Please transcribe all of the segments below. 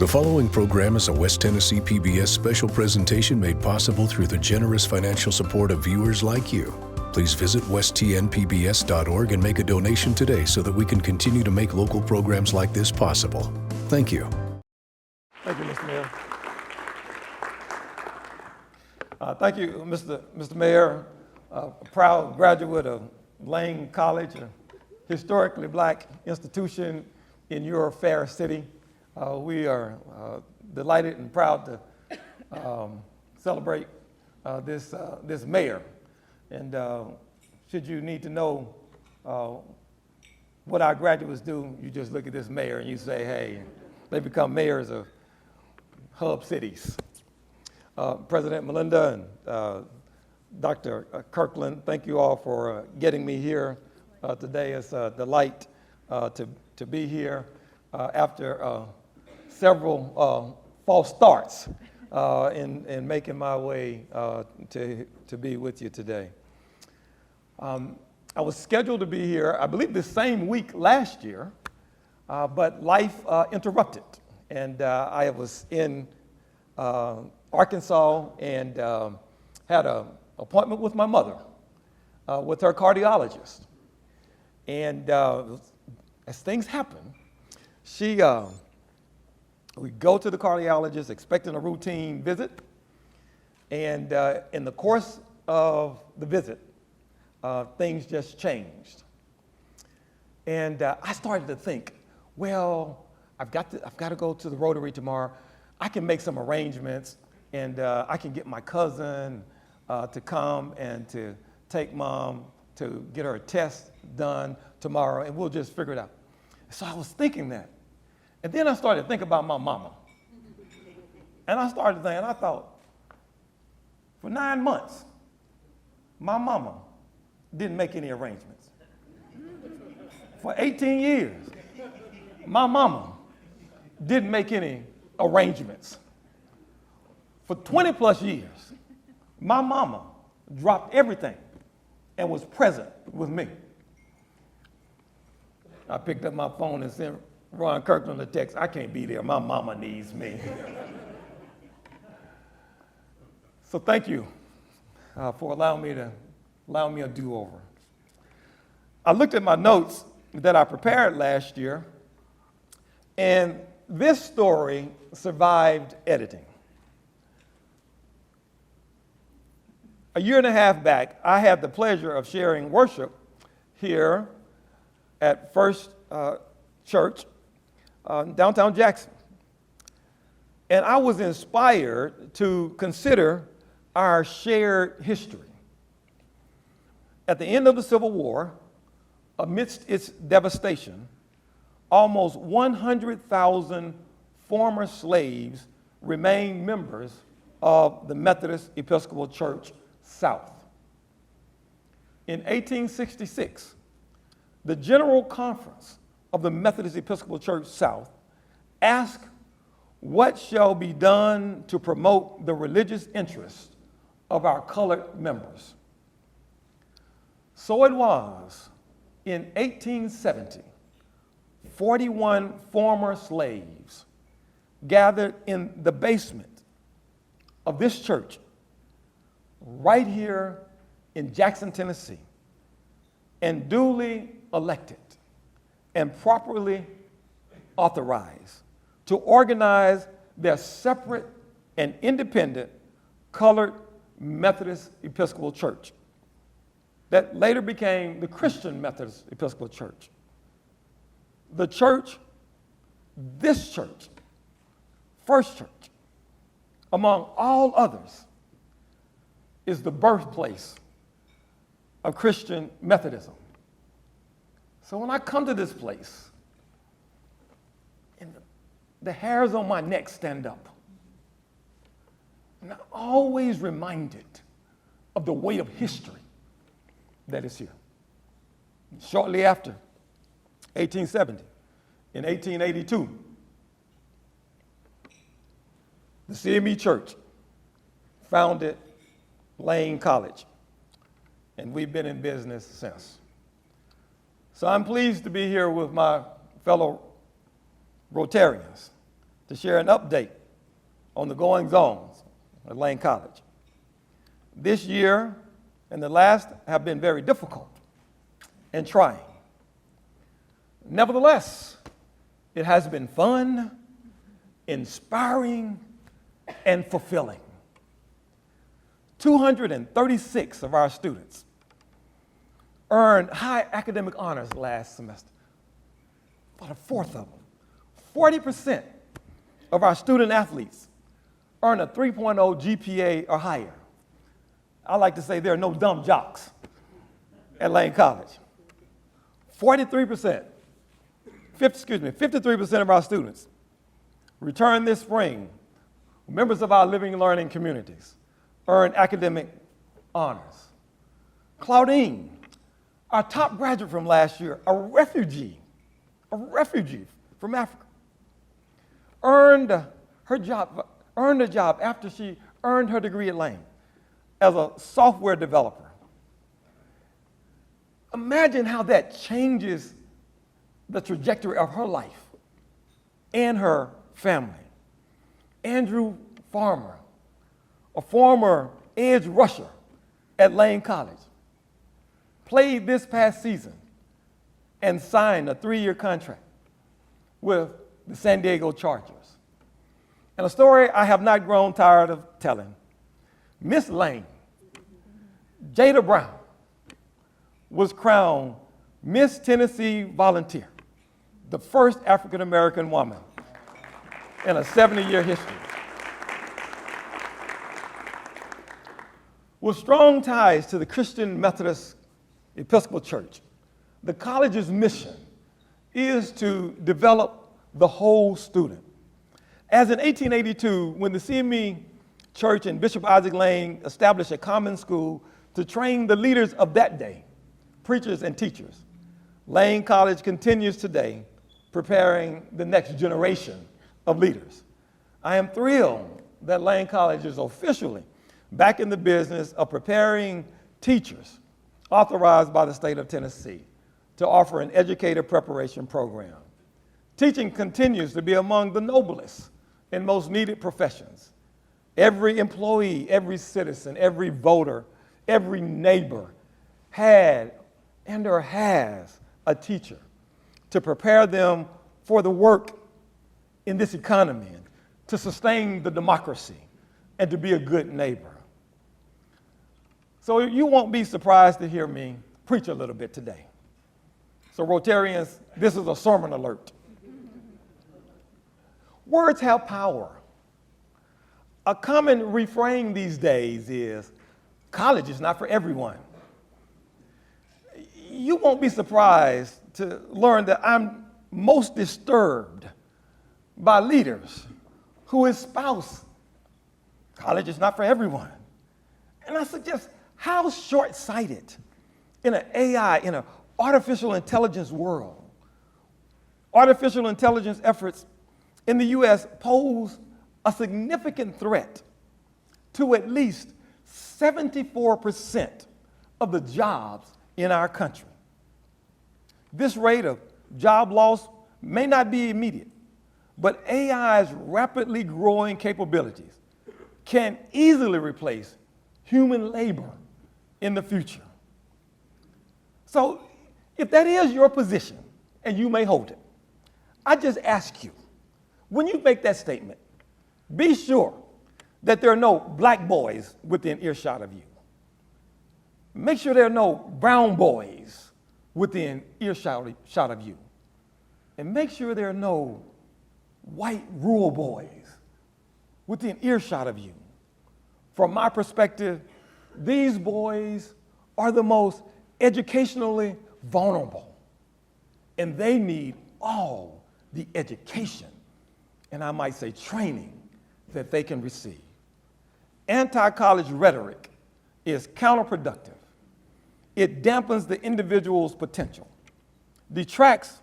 The following program is a West Tennessee PBS special presentation made possible through the generous financial support of viewers like you. Please visit westtnpbs.org and make a donation today so that we can continue to make local programs like this possible. Thank you. Thank you, Mr. Mayor. Thank you, Mr. Mayor, a proud graduate of Lane College, a historically black institution in your fair city. We are delighted and proud to celebrate this mayor. And should you need to know what our graduates do, you just look at this mayor and you say, hey, they become mayors of hub cities. President Melinda and Dr. Kirkland, thank you all for getting me here today. It's a delight to be here after several false starts in making my way to be with you today. I was scheduled to be here, I believe, the same week last year, but life interrupted. And I was in Arkansas and had an appointment with my mother, with her cardiologist. And as things happen, we go to the cardiologist expecting a routine visit, and in the course of the visit, things just changed. And I started to think, well, I've got to go to the Rotary tomorrow. I can make some arrangements, and I can get my cousin to come and to take Mom to get her test done tomorrow, and we'll just figure it out. So I was thinking that. And then I started to think about my mama. And I started thinking, I thought, for 9 months, my mama didn't make any arrangements. For 18 years, my mama didn't make any arrangements. For 20 plus years, my mama dropped everything and was present with me. I picked up my phone and sent Ron Kirkland a text, I can't be there, my mama needs me. So thank you for allowing me a do-over. I looked at my notes that I prepared last year, and this story survived editing. A year and a half back, I had the pleasure of sharing worship here at First Church, downtown Jackson. And I was inspired to consider our shared history. At the end of the Civil War, amidst its devastation, almost 100,000 former slaves remained members of the Methodist Episcopal Church South. In 1866, the General Conference of the Methodist Episcopal Church South asked, what shall be done to promote the religious interests of our colored members? So it was in 1870, 41 former slaves gathered in the basement of this church right here in Jackson, Tennessee, and duly elected and properly authorized to organize their separate and independent colored Methodist Episcopal Church that later became the Christian Methodist Episcopal Church. The church, this church, First Church, among all others, is the birthplace of Christian Methodism. So when I come to this place, and the hairs on my neck stand up, and I'm always reminded of the weight of history that is here. Shortly after 1870, in 1882, the CME Church founded Lane College, and we've been in business since. So I'm pleased to be here with my fellow Rotarians to share an update on the goings-ons at Lane College. This year and the last have been very difficult and trying. Nevertheless, it has been fun, inspiring, and fulfilling. 236 of our students earned high academic honors last semester, about a fourth of them. 40% of our student athletes earn a 3.0 GPA or higher. I like to say there are no dumb jocks at Lane College. 53% of our students return this spring, members of our living and learning communities, earn academic honors. Claudine, our top graduate from last year, a refugee from Africa, earned a job after she earned her degree at Lane as a software developer. Imagine how that changes the trajectory of her life and her family. Andrew Farmer, a former edge rusher at Lane College, played this past season and signed a 3-year contract with the San Diego Chargers. And a story I have not grown tired of telling. Miss Lane, Jada Brown, was crowned Miss Tennessee Volunteer, the first African-American woman in a 70-year history. With strong ties to the Christian Methodist Episcopal Church, the college's mission is to develop the whole student. As in 1882, when the CME Church and Bishop Isaac Lane established a common school to train the leaders of that day, preachers and teachers, Lane College continues today, preparing the next generation of leaders. I am thrilled that Lane College is officially back in the business of preparing teachers authorized by the state of Tennessee to offer an educator preparation program. Teaching continues to be among the noblest and most needed professions. Every employee, every citizen, every voter, every neighbor had and or has a teacher to prepare them for the work in this economy, to sustain the democracy, and to be a good neighbor. So you won't be surprised to hear me preach a little bit today. So Rotarians, this is a sermon alert. Words have power. A common refrain these days is, college is not for everyone. You won't be surprised to learn that I'm most disturbed by leaders who espouse college is not for everyone. And I suggest, how short-sighted in an AI, in an artificial intelligence world. Artificial intelligence efforts in the U.S. pose a significant threat to at least 74% of the jobs in our country. This rate of job loss may not be immediate, but AI's rapidly growing capabilities can easily replace human labor in the future. So if that is your position, and you may hold it, I just ask you, when you make that statement, be sure that there are no black boys within earshot of you. Make sure there are no brown boys within earshot of you. And make sure there are no white rural boys within earshot of you. From my perspective, these boys are the most educationally vulnerable, and they need all the education, and I might say training, that they can receive. Anti-college rhetoric is counterproductive. It dampens the individual's potential, detracts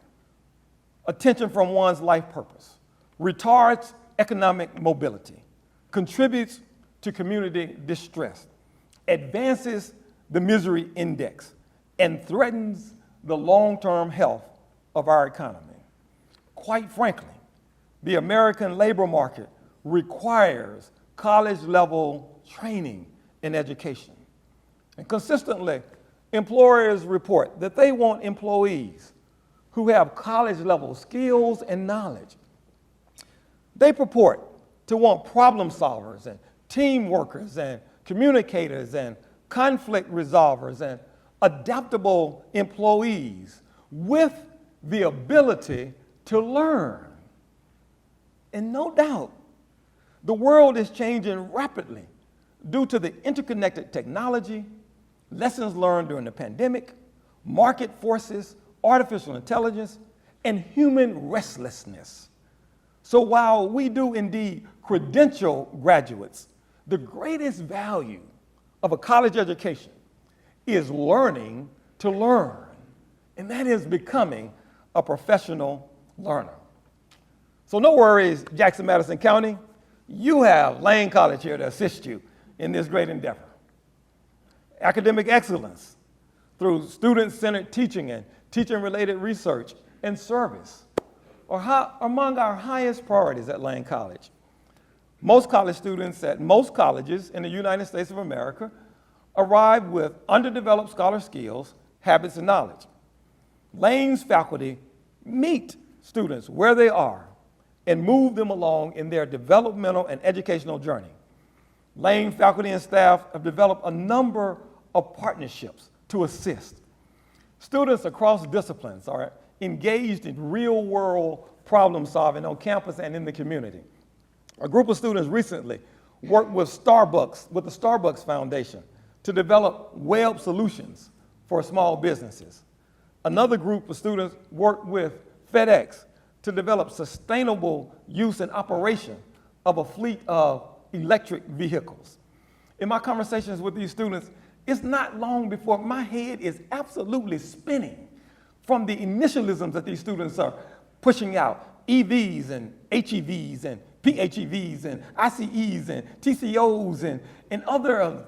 attention from one's life purpose, retards economic mobility, contributes to community distress, advances the misery index, and threatens the long-term health of our economy. Quite frankly, The American labor market requires college-level training and education. And consistently, employers report that they want employees who have college-level skills and knowledge. They purport to want problem solvers and team workers and communicators and conflict resolvers and adaptable employees with the ability to learn. And no doubt, the world is changing rapidly due to the interconnected technology, lessons learned during the pandemic, market forces, artificial intelligence, and human restlessness. So while we do indeed credential graduates, the greatest value of a college education is learning to learn, and that is becoming a professional learner. So no worries, Jackson Madison County, you have Lane College here to assist you in this great endeavor. Academic excellence through student-centered teaching and teaching-related research and service are among our highest priorities at Lane College. Most college students at most colleges in the United States of America arrive with underdeveloped scholar skills, habits, and knowledge. Lane's faculty meet students where they are and move them along in their developmental and educational journey. Lane faculty and staff have developed a number of partnerships to assist. Students across disciplines are engaged in real-world problem solving on campus and in the community. A group of students recently worked with the Starbucks Foundation to develop web solutions for small businesses. Another group of students worked with FedEx to develop sustainable use and operation of a fleet of electric vehicles. In my conversations with these students, it's not long before my head is absolutely spinning from the initialisms that these students are pushing out, EVs and HEVs and PHEVs and ICEs and TCOs and other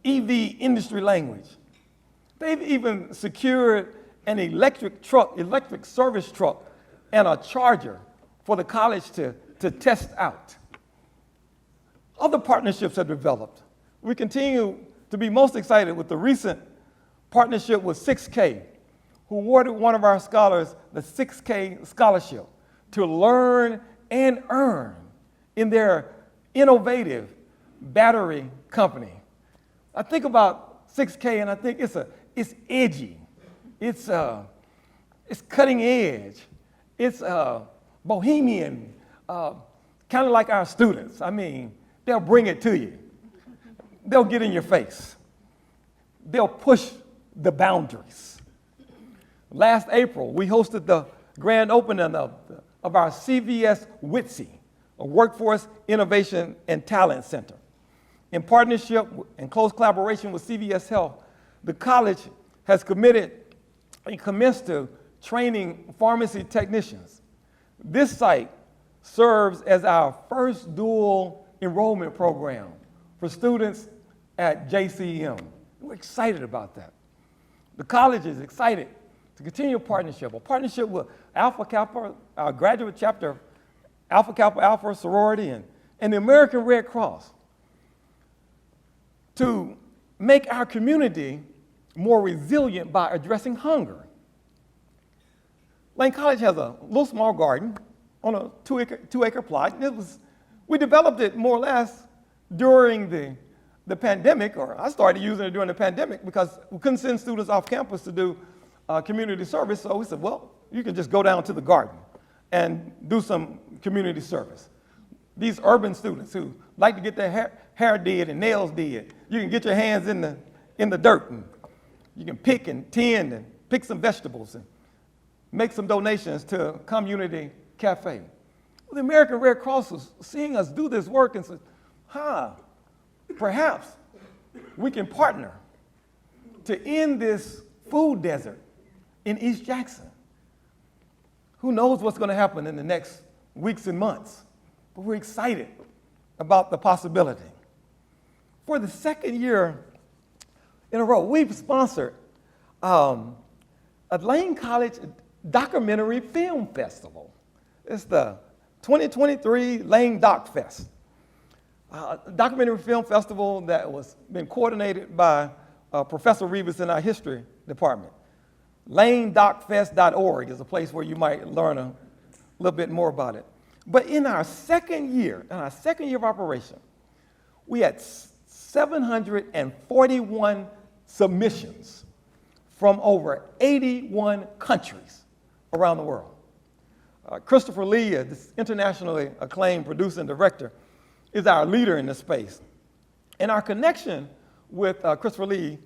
EV industry language. They've even secured an electric service truck and a charger for the college to test out. Other partnerships have developed. We continue to be most excited with the recent partnership with 6K, who awarded one of our scholars the 6K scholarship to learn and earn in their innovative battery company. I think about 6K and I think it's edgy, it's cutting edge, it's bohemian, kind of like our students. I mean, they'll bring it to you. They'll get in your face. They'll push the boundaries. Last April, we hosted the grand opening of our CVS WITSE, a Workforce Innovation and Talent Center. In partnership and close collaboration with CVS Health, the college has committed and commenced to training pharmacy technicians. This site serves as our first dual enrollment program for students at JCM. We're excited about that. The college is excited to continue a partnership with Alpha Kappa, our graduate chapter, Alpha Kappa Alpha sorority, and the American Red Cross to make our community more resilient by addressing hunger. Lane College has a little small garden on a two-acre plot. We developed it more or less during the pandemic, or I started using it during the pandemic because we couldn't send students off campus to do community service. So we said, well, you can just go down to the garden and do some community service. These urban students who like to get their hair did and nails did, you can get your hands in the dirt and you can pick and tend and pick some vegetables and make some donations to Community Cafe. Well, the American Red Cross was seeing us do this work and said, perhaps we can partner to end this food desert in East Jackson. Who knows what's going to happen in the next weeks and months, but we're excited about the possibility. For the second year in a row, we've sponsored a Lane College documentary film festival. It's the 2023 Lane Doc Fest, a documentary film festival that was been coordinated by Professor Reeves in our history department. LaneDocFest.org is a place where you might learn a little bit more about it. But in our second year of operation, we had 741 submissions from over 81 countries around the world. Christopher Lee, this internationally acclaimed producer and director, is our leader in this space. And our connection with Christopher Lee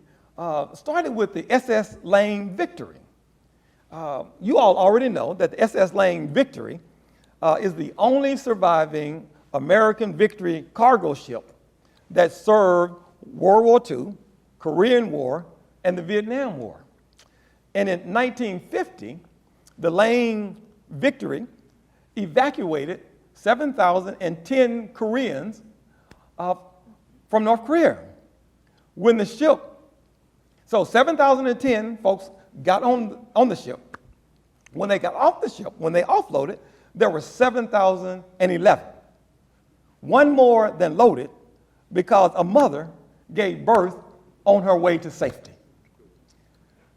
started with the SS Lane Victory. You all already know that the SS Lane Victory is the only surviving American Victory cargo ship that served World War II, Korean War, and the Vietnam War. And in 1950, the Lane Victory evacuated 7,010 Koreans from North Korea. When the ship, so 7,010 folks got on the ship. When they got off the ship, when they offloaded, there were 7,011. One more than loaded because a mother gave birth on her way to safety.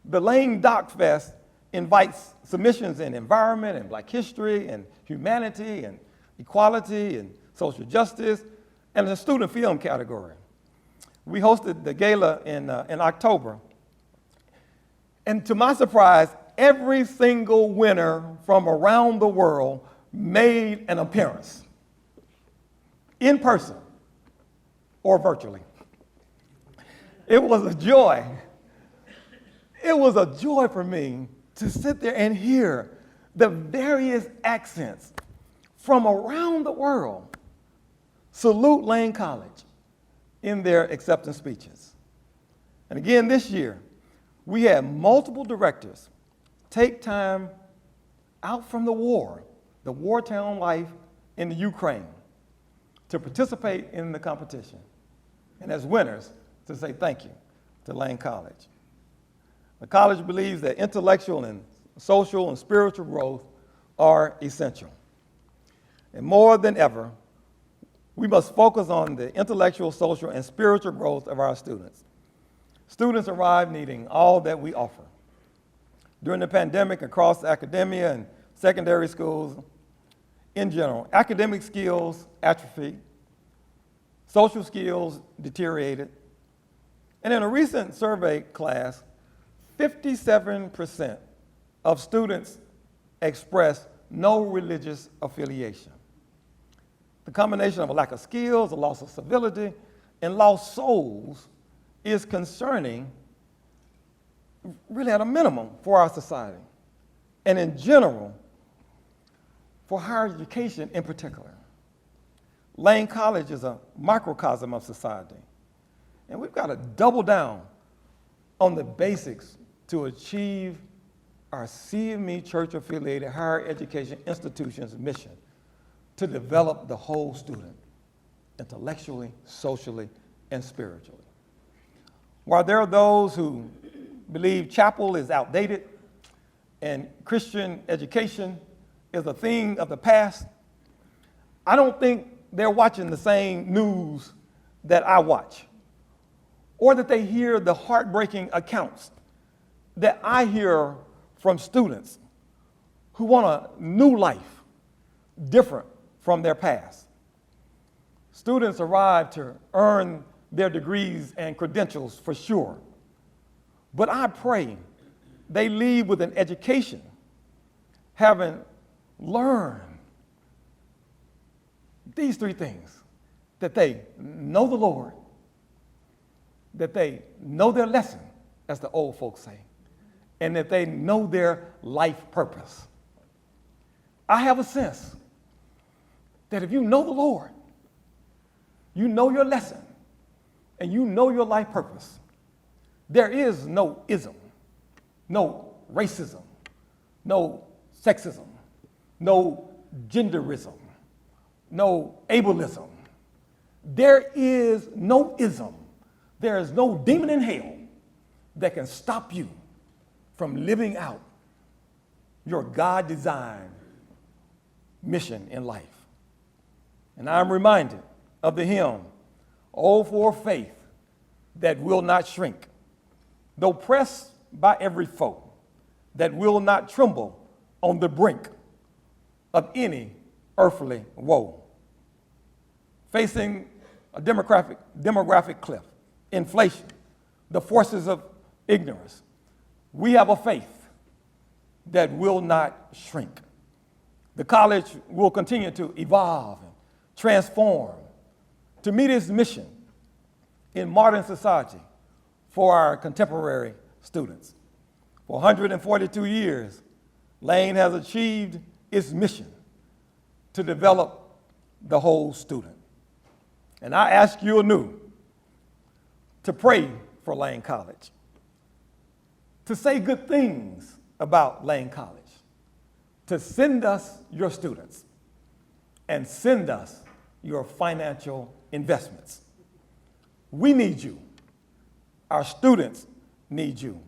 The Lane Doc Fest invites submissions in environment and black history and humanity and equality and social justice and the student film category. We hosted the gala in October. And to my surprise, every single winner from around the world made an appearance, in person or virtually. It was a joy. It was a joy for me to sit there and hear the various accents from around the world salute Lane College in their acceptance speeches. And again, this year, we had multiple directors take time out from the wartime life in the Ukraine, to participate in the competition. And as winners, to say thank you to Lane College. The college believes that intellectual and social and spiritual growth are essential. And more than ever, we must focus on the intellectual, social, and spiritual growth of our students. Students arrive needing all that we offer. During the pandemic, across academia and secondary schools, in general, academic skills atrophied, social skills deteriorated, and in a recent survey class, 57% of students expressed no religious affiliation. The combination of a lack of skills, a loss of civility, and lost souls is concerning, really at a minimum, for our society, and in general, for higher education in particular. Lane College is a microcosm of society, and we've got to double down on the basics to achieve our CME church-affiliated higher education institution's mission to develop the whole student, intellectually, socially, and spiritually. While there are those who believe chapel is outdated and Christian education is a thing of the past, I don't think they're watching the same news that I watch, or that they hear the heartbreaking accounts that I hear from students who want a new life different from their past. Students arrive to earn their degrees and credentials for sure, but I pray they leave with an education having learned these three things: that they know the Lord, that they know their lesson, as the old folks say, and that they know their life purpose. I have a sense that if you know the Lord, you know your lesson, and you know your life purpose, there is no ism, no racism, no sexism, no genderism, no ableism. There is no ism. There is no demon in hell that can stop you from living out your God-designed mission in life. And I'm reminded of the hymn, "Oh, for faith that will not shrink, though pressed by every foe, that will not tremble on the brink of any earthly woe." Facing a demographic cliff, inflation, the forces of ignorance, we have a faith that will not shrink. The college will continue to evolve and transform to meet its mission in modern society for our contemporary students. For 142 years, Lane has achieved its mission to develop the whole student. And I ask you anew to pray for Lane College, to say good things about Lane College, to send us your students and send us your financial investments. We need you. Our students need you.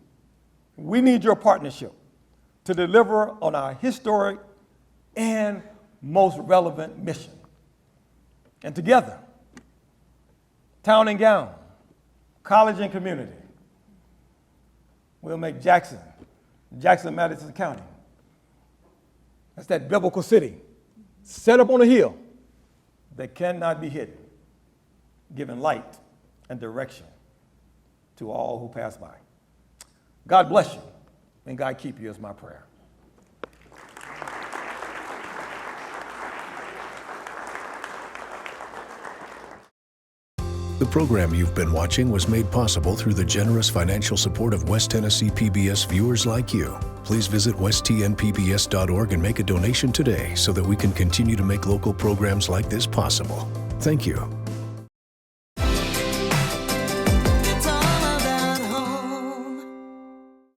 We need your partnership to deliver on our historic and most relevant mission. And together, town and gown, college and community, we'll make Jackson Madison County. That's that biblical city set up on a hill that cannot be hidden, giving light and direction to all who pass by. God bless you, and God keep you is my prayer. The program you've been watching was made possible through the generous financial support of West Tennessee PBS viewers like you. Please visit westtnpbs.org and make a donation today so that we can continue to make local programs like this possible. Thank you.